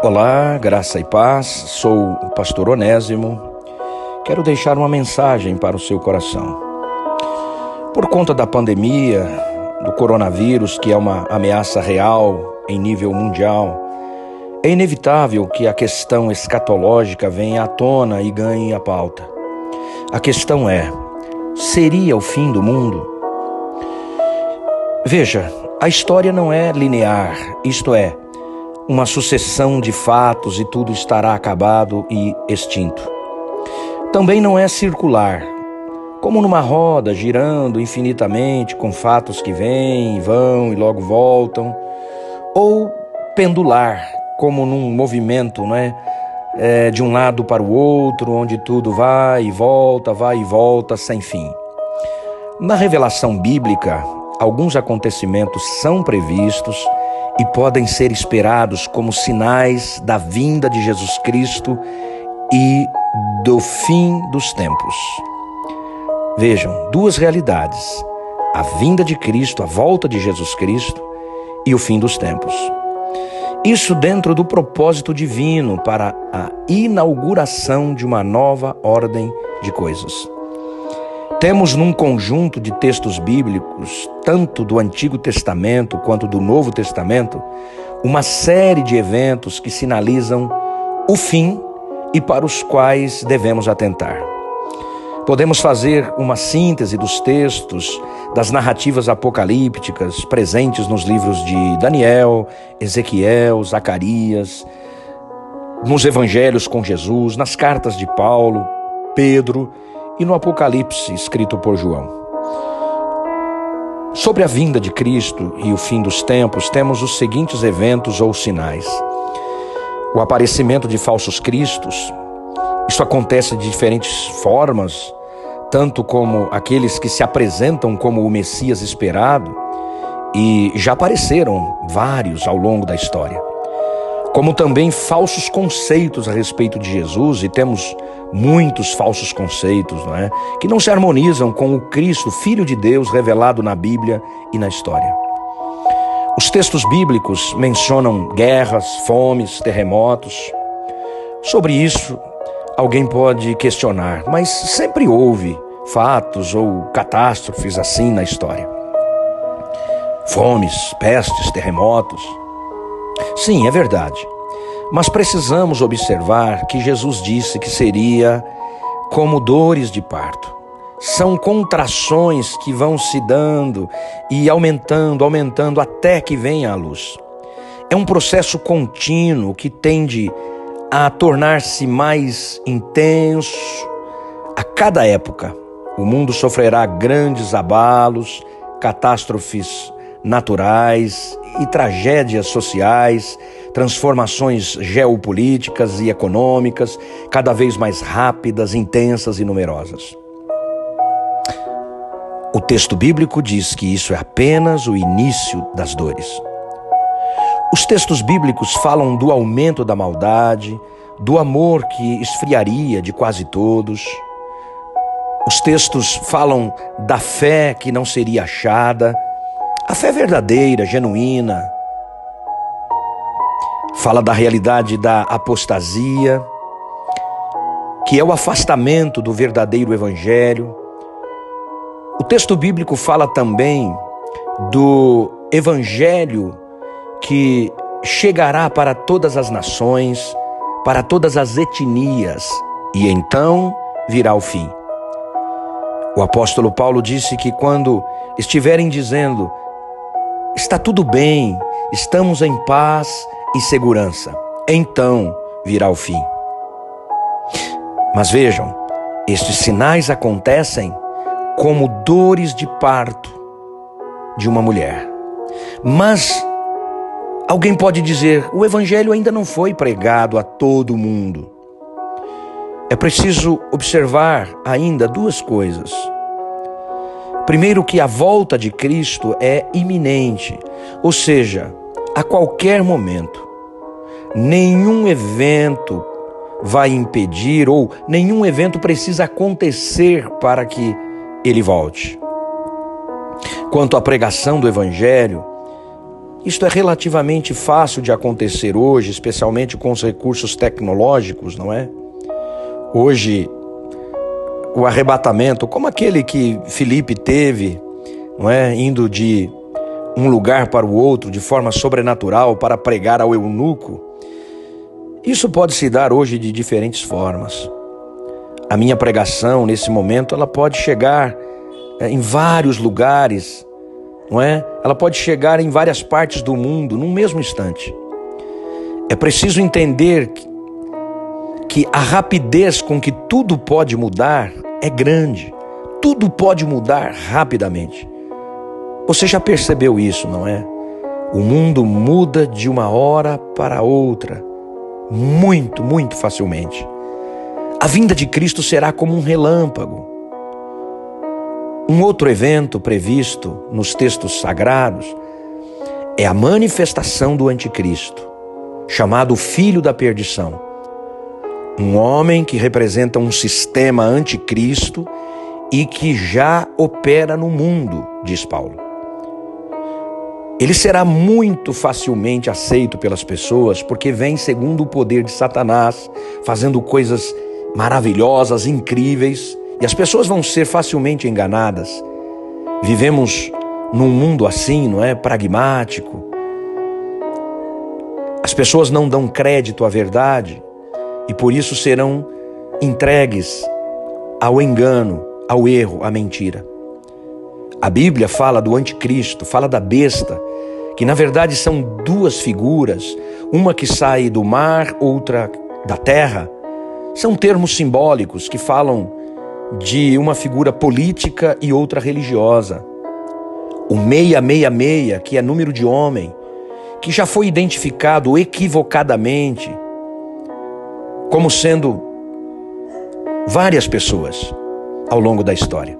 Olá, graça e paz, sou o pastor Onésimo. Quero deixar uma mensagem para o seu coração. Por conta da pandemia, do coronavírus, que é uma ameaça real em nível mundial, é inevitável que a questão escatológica venha à tona e ganhe a pauta. A questão é: seria o fim do mundo? Veja, a história não é linear, isto é, uma sucessão de fatos e tudo estará acabado e extinto. Também não é circular, como numa roda girando infinitamente com fatos que vêm e vão e logo voltam, ou pendular, como num movimento, de um lado para o outro, onde tudo vai e volta sem fim. Na revelação bíblica, alguns acontecimentos são previstos e podem ser esperados como sinais da vinda de Jesus Cristo e do fim dos tempos. Vejam, duas realidades: a vinda de Cristo, a volta de Jesus Cristo e o fim dos tempos. Isso dentro do propósito divino para a inauguração de uma nova ordem de coisas. Temos num conjunto de textos bíblicos, tanto do Antigo Testamento quanto do Novo Testamento, uma série de eventos que sinalizam o fim e para os quais devemos atentar. Podemos fazer uma síntese dos textos, das narrativas apocalípticas presentes nos livros de Daniel, Ezequiel, Zacarias, nos evangelhos com Jesus, nas cartas de Paulo, Pedro e no Apocalipse escrito por João. Sobre a vinda de Cristo e o fim dos tempos, temos os seguintes eventos ou sinais: o aparecimento de falsos cristos. Isso acontece de diferentes formas, tanto como aqueles que se apresentam como o Messias esperado, e já apareceram vários ao longo da história, como também falsos conceitos a respeito de Jesus, e temos muitos falsos conceitos, que não se harmonizam com o Cristo, Filho de Deus, revelado na Bíblia e na história. Os textos bíblicos mencionam guerras, fomes, terremotos. Sobre isso, alguém pode questionar, mas sempre houve fatos ou catástrofes assim na história. Fomes, pestes, terremotos. Sim, é verdade. Mas precisamos observar que Jesus disse que seria como dores de parto. São contrações que vão se dando e aumentando até que venha a luz. É um processo contínuo que tende a tornar-se mais intenso a cada época. O mundo sofrerá grandes abalos, catástrofes naturais e tragédias sociais, transformações geopolíticas e econômicas cada vez mais rápidas, intensas e numerosas. O texto bíblico diz que isso é apenas o início das dores. Os textos bíblicos falam do aumento da maldade, do amor que esfriaria de quase todos. Os textos falam da fé que não seria achada, a fé verdadeira, genuína. Fala da realidade da apostasia, que é o afastamento do verdadeiro evangelho. O texto bíblico fala também do evangelho que chegará para todas as nações, para todas as etnias, e então virá o fim. O apóstolo Paulo disse que quando estiverem dizendo: está tudo bem, estamos em paz e segurança, então virá o fim. Mas vejam, estes sinais acontecem como dores de parto de uma mulher. Mas alguém pode dizer: o evangelho ainda não foi pregado a todo mundo. É preciso observar ainda duas coisas. Primeiro, que a volta de Cristo é iminente, ou seja, a qualquer momento. Nenhum evento vai impedir, ou nenhum evento precisa acontecer para que ele volte. Quanto à pregação do evangelho, Isto é relativamente fácil de acontecer hoje, especialmente com os recursos tecnológicos, não é? Hoje, o arrebatamento, como aquele que Filipe teve, não é? Indo de um lugar para o outro de forma sobrenatural para pregar ao eunuco, isso pode se dar hoje de diferentes formas. A minha pregação, nesse momento, ela pode chegar em vários lugares, não é? Ela pode chegar em várias partes do mundo num mesmo instante. É preciso entender que a rapidez com que tudo pode mudar é grande. Tudo pode mudar rapidamente. Você já percebeu isso, não é? O mundo muda de uma hora para outra, muito, muito facilmente. A vinda de Cristo será como um relâmpago. Um outro evento previsto nos textos sagrados é a manifestação do anticristo, chamado Filho da Perdição. Um homem que representa um sistema anticristo e que já opera no mundo, diz Paulo. Ele será muito facilmente aceito pelas pessoas porque vem segundo o poder de Satanás, fazendo coisas maravilhosas, incríveis, e as pessoas vão ser facilmente enganadas. Vivemos num mundo assim, não é? Pragmático. As pessoas não dão crédito à verdade e por isso serão entregues ao engano, ao erro, à mentira. A Bíblia fala do anticristo, fala da besta, que na verdade são duas figuras, uma que sai do mar, outra da terra. São termos simbólicos que falam de uma figura política e outra religiosa. O 666, que é número de homem, que já foi identificado equivocadamente como sendo várias pessoas ao longo da história.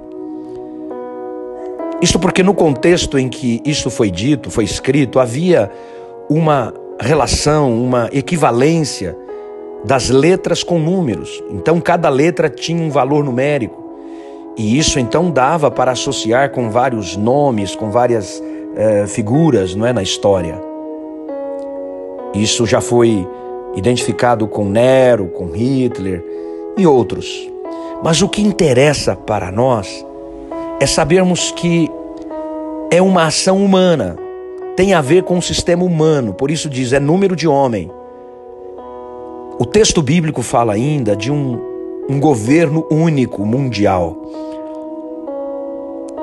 Isto porque no contexto em que isso foi dito, foi escrito, havia uma relação, uma equivalência das letras com números. Então cada letra tinha um valor numérico. E isso então dava para associar com vários nomes, com várias figuras, não é, na história. Isso já foi identificado com Nero, com Hitler e outros. Mas o que interessa para nós é sabermos que é uma ação humana, tem a ver com o sistema humano, por isso diz, é número de homem. O texto bíblico fala ainda de um governo único, mundial,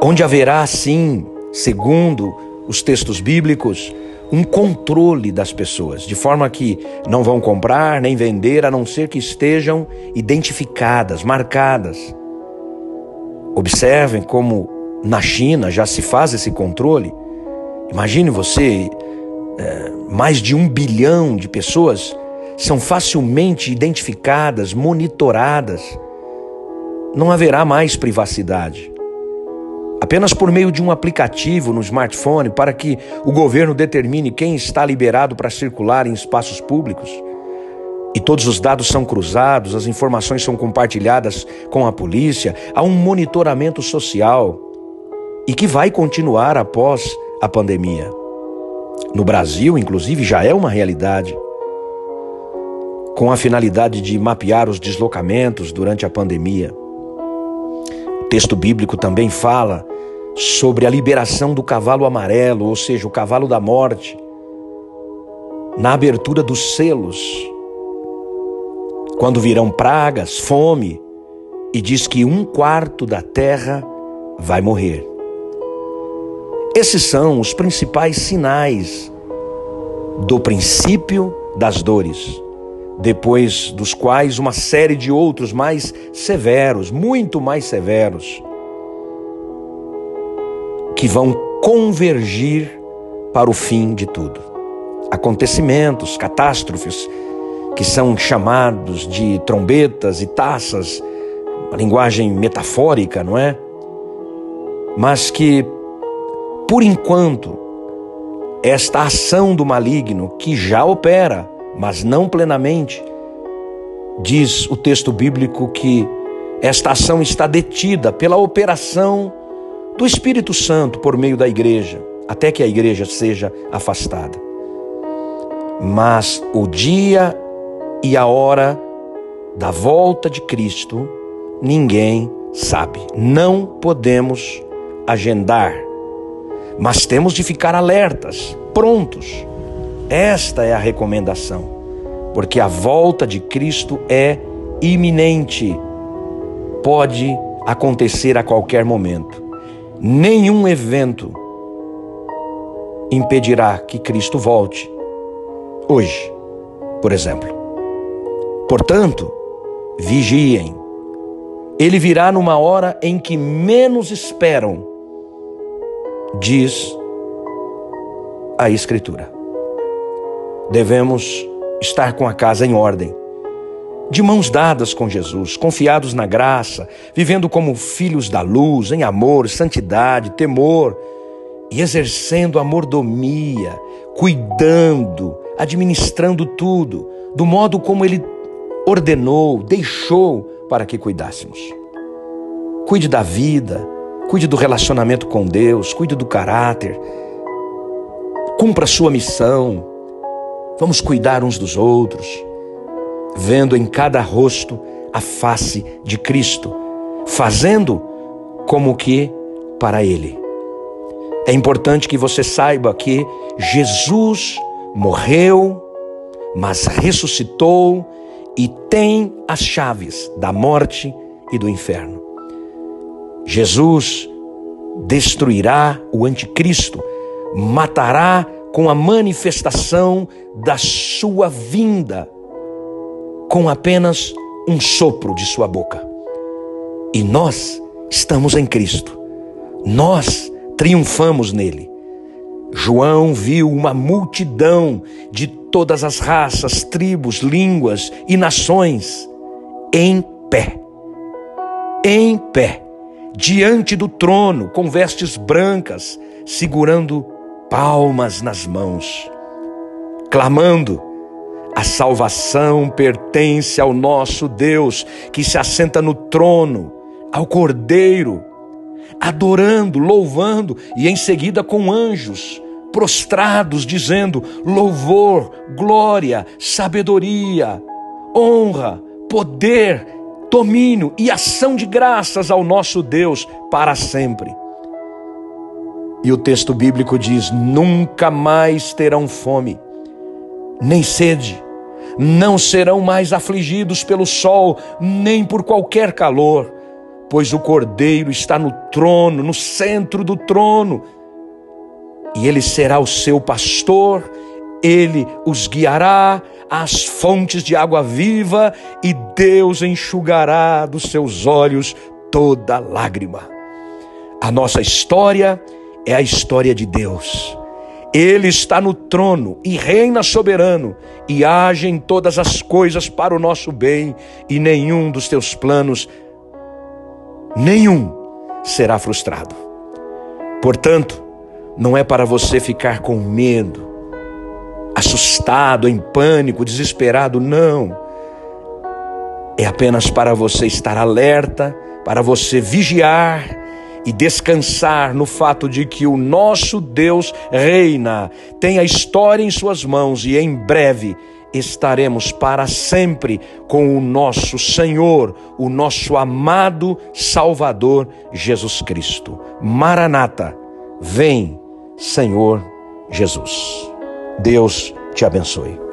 onde haverá, sim, segundo os textos bíblicos, um controle das pessoas, de forma que não vão comprar nem vender, a não ser que estejam identificadas, marcadas. Observem como na China já se faz esse controle. Imagine você, mais de 1 bilhão de pessoas são facilmente identificadas, monitoradas. Não haverá mais privacidade. Apenas por meio de um aplicativo no smartphone para que o governo determine quem está liberado para circular em espaços públicos. E todos os dados são cruzados, as informações são compartilhadas com a polícia, há um monitoramento social e que vai continuar após a pandemia. No Brasil, inclusive, já é uma realidade, com a finalidade de mapear os deslocamentos durante a pandemia. O texto bíblico também fala sobre a liberação do cavalo amarelo, ou seja, o cavalo da morte, na abertura dos selos, quando virão pragas, fome, e diz que 1/4 da terra vai morrer. Esses são os principais sinais do princípio das dores, depois dos quais uma série de outros mais severos, muito mais severos, que vão convergir para o fim de tudo. Acontecimentos, catástrofes, que são chamados de trombetas e taças, uma linguagem metafórica, não é? Mas que, por enquanto, esta ação do maligno, que já opera, mas não plenamente, diz o texto bíblico que esta ação está detida pela operação do Espírito Santo por meio da igreja. até que a igreja seja afastada. Mas o dia e a hora da volta de Cristo, ninguém sabe. Não podemos agendar, mas temos de ficar alertas, prontos. Esta é a recomendação, porque a volta de Cristo é iminente. Pode acontecer a qualquer momento. Nenhum evento impedirá que Cristo volte hoje, por exemplo. Portanto, vigiem. Ele virá numa hora em que menos esperam, diz a Escritura. Devemos estar com a casa em ordem, de mãos dadas com Jesus, confiados na graça, vivendo como filhos da luz, em amor, santidade, temor, e exercendo a mordomia, cuidando, administrando tudo, do modo como Ele ordenou, deixou para que cuidássemos. Cuide da vida, cuide do relacionamento com Deus, cuide do caráter, cumpra a sua missão. Vamos cuidar uns dos outros, vendo em cada rosto a face de Cristo, fazendo como que para Ele. É importante que você saiba que Jesus morreu, mas ressuscitou e tem as chaves da morte e do inferno. Jesus destruirá o anticristo, matará com a manifestação da sua vinda, com apenas um sopro de sua boca. E nós estamos em Cristo. Nós triunfamos nele. João viu uma multidão de todas as raças, tribos, línguas e nações em pé, diante do trono, com vestes brancas, segurando palmas nas mãos, clamando: a salvação pertence ao nosso Deus, que se assenta no trono, ao Cordeiro, adorando, louvando, e em seguida com anjos prostrados, dizendo: louvor, glória, sabedoria, honra, poder, domínio e ação de graças ao nosso Deus para sempre. E o texto bíblico diz: nunca mais terão fome, nem sede, não serão mais afligidos pelo sol, nem por qualquer calor, pois o Cordeiro está no trono, no centro do trono, e ele será o seu pastor, ele os guiará às fontes de água viva, e Deus enxugará dos seus olhos toda lágrima. A nossa história é a história de Deus. Ele está no trono e reina soberano, e age em todas as coisas para o nosso bem, e nenhum dos teus planos, nenhum, será frustrado. Portanto, não é para você ficar com medo, assustado, em pânico, desesperado, não. É apenas para você estar alerta, para você vigiar e descansar no fato de que o nosso Deus reina, tem a história em suas mãos, e em breve estaremos para sempre com o nosso Senhor, o nosso amado Salvador Jesus Cristo. Maranata, vem, Senhor Jesus. Deus te abençoe.